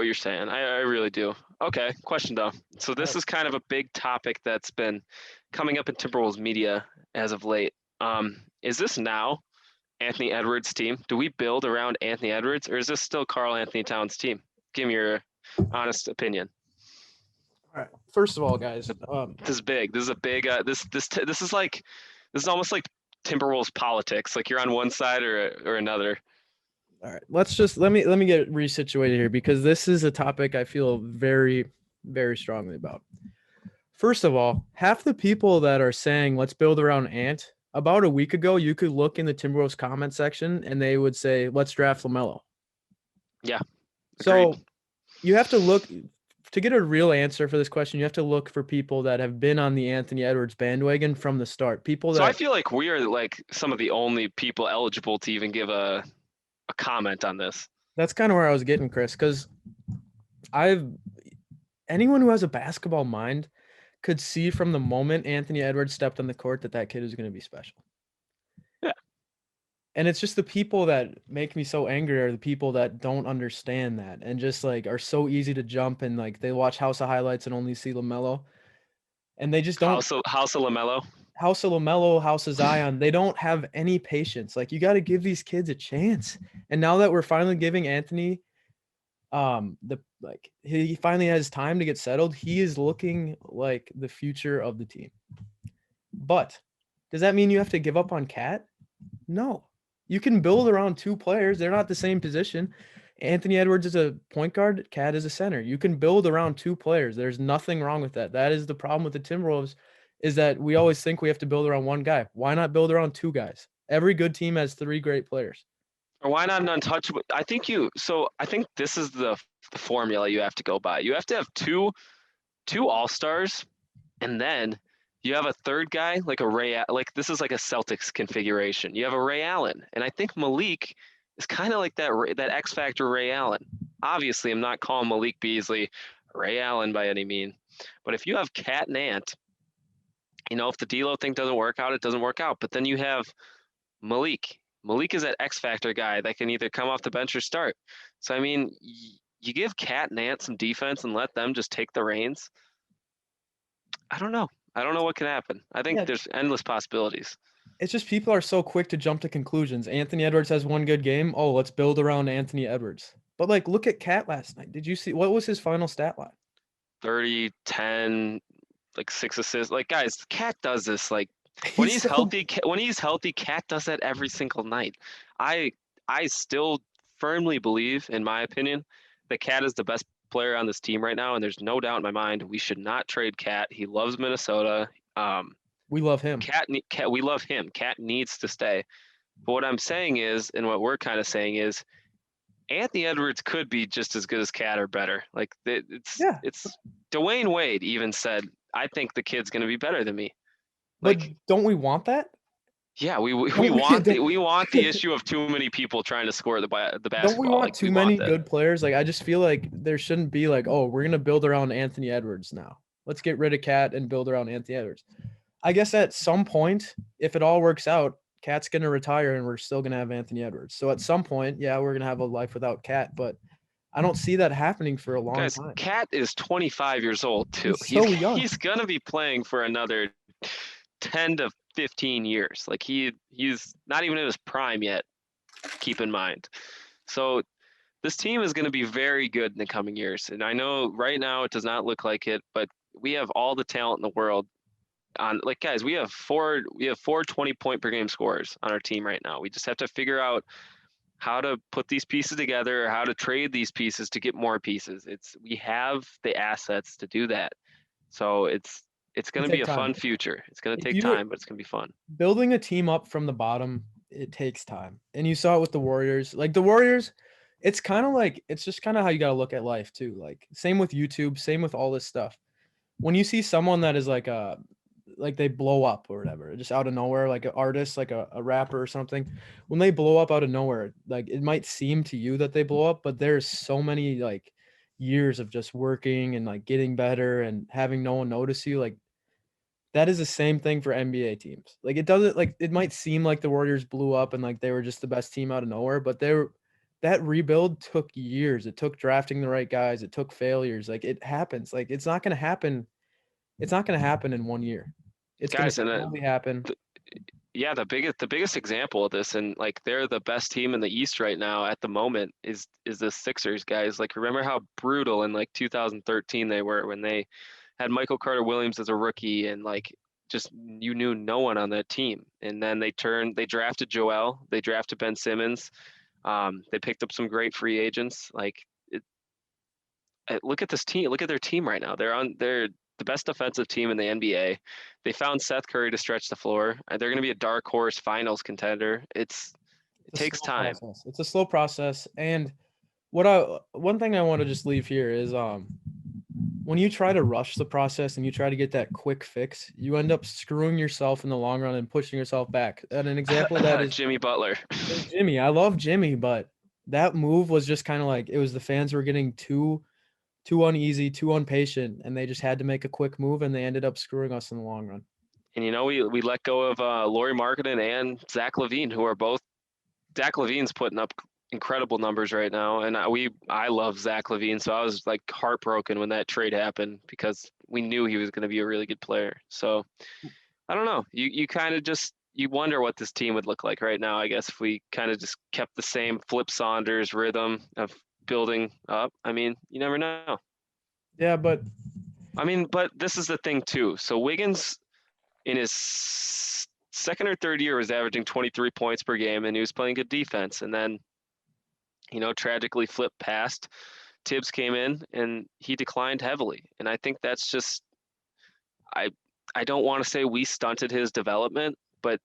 what you're saying. I really do. Okay, question though. So All this right. is kind of a big topic that's been coming up in Timberwolves media as of late. Is this now Anthony Edwards' team? Do we build around Anthony Edwards, or is this still Karl Anthony Towns' team? Give me your honest opinion. All right. First of all, guys, This is big. This is a big. This is like this is almost like Timberwolves politics. Like you're on one side or another. all right. Let me get resituated here because this is a topic I feel very strongly about. First of all, half the people that are saying let's build around Ant, about a week ago, you could look in the Timberwolves comment section and they would say, let's draft LaMelo. Yeah, agreed. So you have to look to get a real answer for this question. You have to look for people that have been on the Anthony Edwards bandwagon from the start. People So I that feel like we are like some of the only people eligible to even give a comment on this. that's kind of where I was getting, Chris, because I've anyone who has a basketball mind could see from the moment Anthony Edwards stepped on the court that that kid is going to be special. Yeah. And it's just the people that make me so angry are the people that don't understand that and just like are so easy to jump and like they watch House of Highlights and only see LaMelo and they just don't House of Lamelo. House of LaMelo, House of Zion, they don't have any patience. Like you got to give these kids a chance. And now that we're finally giving Anthony the like he finally has time to get settled, he is looking like the future of the team. But does that mean you have to give up on Cat? No. You can build around two players. They're not the same position. Anthony Edwards is a point guard, Cat is a center. You can build around two players. There's nothing wrong with that. That is the problem with the Timberwolves is that we always think we have to build around one guy. Why not build around two guys? Every good team has three great players. Or why not an untouchable? I think this is the formula you have to go by. You have to have two all-stars and then you have a third guy like a like this is like a Celtics configuration. You have a Ray Allen, and I think Malik is kind of like that X factor Ray Allen. Obviously, I'm not calling Malik Beasley Ray Allen by any mean, but if you have Cat and Ant, if the D'Lo thing doesn't work out, it doesn't work out. But then you have Malik. Malik is that X factor guy that can either come off the bench or start. So I mean, you give Cat and Ant some defense and let them just take the reins. I don't know. I don't know what can happen. I think Yeah, there's endless possibilities. it's just people are so quick to jump to conclusions. Anthony Edwards has one good game. Oh, let's build around Anthony Edwards. But like look at Cat last night. Did you see what was his final stat line? 30, 10, like 6 assists. Like guys, Cat does this like when He's he's so healthy, Cat does that every single night. I I still firmly believe, in my opinion, that Cat is the best player on this team right now, and there's no doubt in my mind we should not trade Cat. He loves Minnesota. we love him. Cat, we love him. Cat needs to stay. But what I'm saying is, and what we're kind of saying is, Anthony Edwards could be just as good as Cat or better. Like Yeah. it's Dwayne Wade even said, I think the kid's going to be better than me. But Like, don't we want that? yeah, we Don't we want don't, we want the issue of too many people trying to score the don't we basketball. want Like we too want many that. good players? Like I just feel like there shouldn't be like, oh, we're gonna build around Anthony Edwards now. Let's get rid of Cat and build around Anthony Edwards. I guess at some point, if it all works out, Cat's gonna retire and we're still gonna have Anthony Edwards. So at some point, yeah, we're gonna have a life without Cat, but I don't see that happening for a long Guys, time. Cat is 25 years old too. He's so young. He's gonna be playing for another 10 to 15 years. Like he's not even in his prime yet. Keep in mind. So this team is going to be very good in the coming years. And I know right now it does not look like it, but we have all the talent in the world on like guys, we have four 20-point per game scorers on our team right now. We just have to figure out how to put these pieces together, how to trade these pieces to get more pieces. We have the assets to do that. So it's going It to be take a time. fun future. It's going to If take you time, but it's going to be fun. building a team up from the bottom, it takes time. And you saw it with the Warriors. Like the Warriors, it's kind of like it's just kind of how you got to look at life too. Like same with YouTube, same with all this stuff. When you see someone that is like they blow up or whatever, just out of nowhere, like an artist, like a rapper or something, when they blow up out of nowhere, like it might seem to you that they blow up, but there's so many like years of just working and like getting better and having no one notice you. Like that is the same thing for NBA teams. Like it doesn't like it might seem like the Warriors blew up and like they were just the best team out of nowhere, but that rebuild took years. It took drafting the right guys. It took failures. Like, it happens. Like, it's not gonna happen. It's not gonna happen in 1 year. It's gonna Guys, and slowly happen. yeah, the biggest example of this, and like they're the best team in the East right now at the moment, is the Sixers, guys. Like, remember how brutal in like 2013 they were when they had Michael Carter Williams as a rookie, and like just you knew no one on that team. And then they drafted Joel, they drafted Ben Simmons, they picked up some great free agents. Like, look at this team, look at their team right now. They're the best defensive team in the NBA. They found Seth Curry to stretch the floor. They're going to be a dark horse finals contender. It It's a takes slow time. process. It's a slow process. And one thing I want to just leave here is when you try to rush the process and you try to get that quick fix, you end up screwing yourself in the long run and pushing yourself back. And an example of that is Jimmy Butler. Jimmy. I love Jimmy, but that move was just kind of like it was the fans were getting too uneasy, too impatient, and they just had to make a quick move, and they ended up screwing us in the long run. And we let go of Lauri Markkanen and Zach LaVine, who are both. Zach LaVine's putting up incredible numbers right now, and I love Zach LaVine, so I was like heartbroken when that trade happened because we knew he was going to be a really good player. So I don't know. You kind of just you wonder what this team would look like right now. I guess if we kind of just kept the same Flip Saunders rhythm of building up. I mean, you never know. Yeah, but this is the thing too. So Wiggins in his second or third year was averaging 23 points per game, and he was playing good defense. And then, tragically flipped past. Tibbs came in and he declined heavily. And I think that's just, I don't want to say we stunted his development, but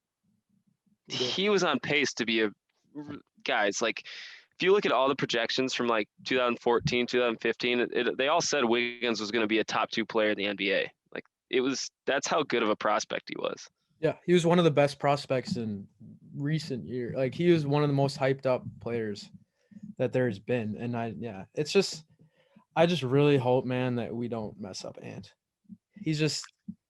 he was on pace to be guys, like, if you look at all the projections from like 2014, 2015, they all said Wiggins was going to be a top 2 player in the NBA. Like, that's how good of a prospect he was. yeah, he was one of the best prospects in recent years. Like, he was one of the most hyped up players that there's been. And I just really hope, man, that we don't mess up Ant. He's just,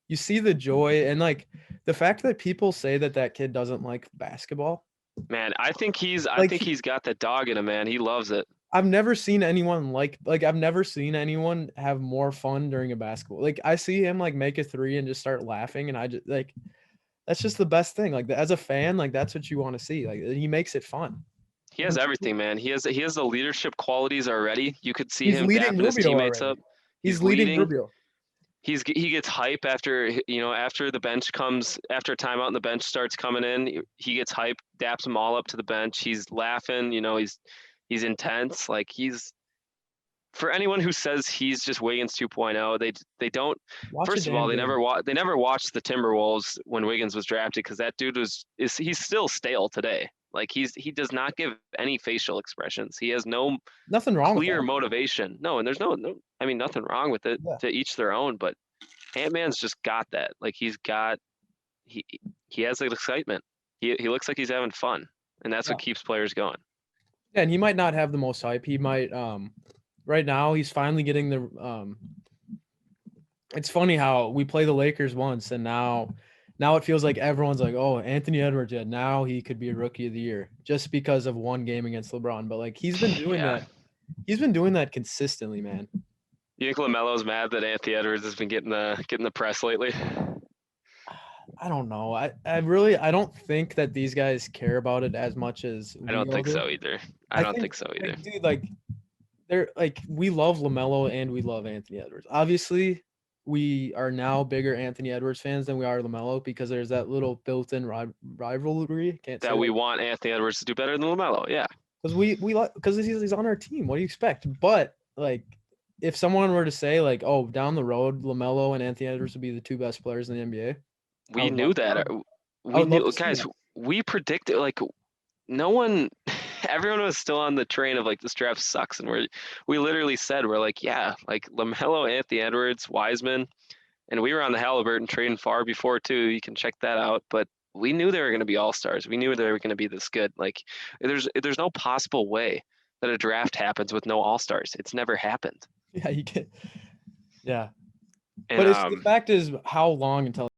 you see the joy and like the fact that people say that kid doesn't like basketball. Man, I think he's got the dog in him, man. He loves it. I've never seen anyone I've never seen anyone have more fun during a basketball. Like, I see him like make a 3 and just start laughing, and I just like that's just the best thing. Like, as a fan, like that's what you want to see. Like, he makes it fun. He has everything, man. He has the leadership qualities already. You could see He's him leading dapping his Rubio teammates already. up. He's leading leading. Rubio. He gets hype after after the bench comes, after a timeout and the bench starts coming in. He gets hype, daps them all up to the bench. He's laughing. He's intense. Like, for anyone who says he's just Wiggins 2.0, they don't. Watch First a of all, damn game. they never watched the Timberwolves when Wiggins was drafted, because that dude he's still stale today. Like, he does not give any facial expressions. He has no Nothing wrong with clear that. motivation. No, and there's no I mean, nothing wrong with it. Yeah. To each their own, but Ant-Man's just got that. Like, he has that excitement. He looks like he's having fun, and that's what keeps players going. Yeah, and he might not have the most hype. He might right now he's finally getting the it's funny how we play the Lakers once, and now it feels like everyone's like, oh, Anthony Edwards, yeah, now he could be a rookie of the year just because of one game against LeBron. But like, he's been doing that. He's been doing that consistently, man. You think LaMelo's mad that Anthony Edwards has been getting the press lately? I don't know. I don't think that these guys care about it as much as I don't think so either. I don't think so either. Like, dude, like, they're like, we love LaMelo and we love Anthony Edwards. Obviously, we are now bigger Anthony Edwards fans than we are LaMelo because there's that little built-in rivalry. That we want Anthony Edwards to do better than LaMelo. Yeah, because he's on our team. What do you expect? But like, if someone were to say like, oh, down the road, LaMelo and Anthony Edwards would be the 2 best players in the NBA, we knew that. We knew, guys. That. We predicted, like, no one. Everyone was still on the train of like, this draft sucks, and we literally said, we're like, yeah, like LaMelo, Anthony Edwards, Wiseman, and we were on the Halliburton train far before too. You can check that out, but we knew they were going to be all-stars. We knew they were going to be this good. Like, there's no possible way that a draft happens with no all-stars. It's never happened. Yeah, you can. Yeah, And, but the fact is, how long until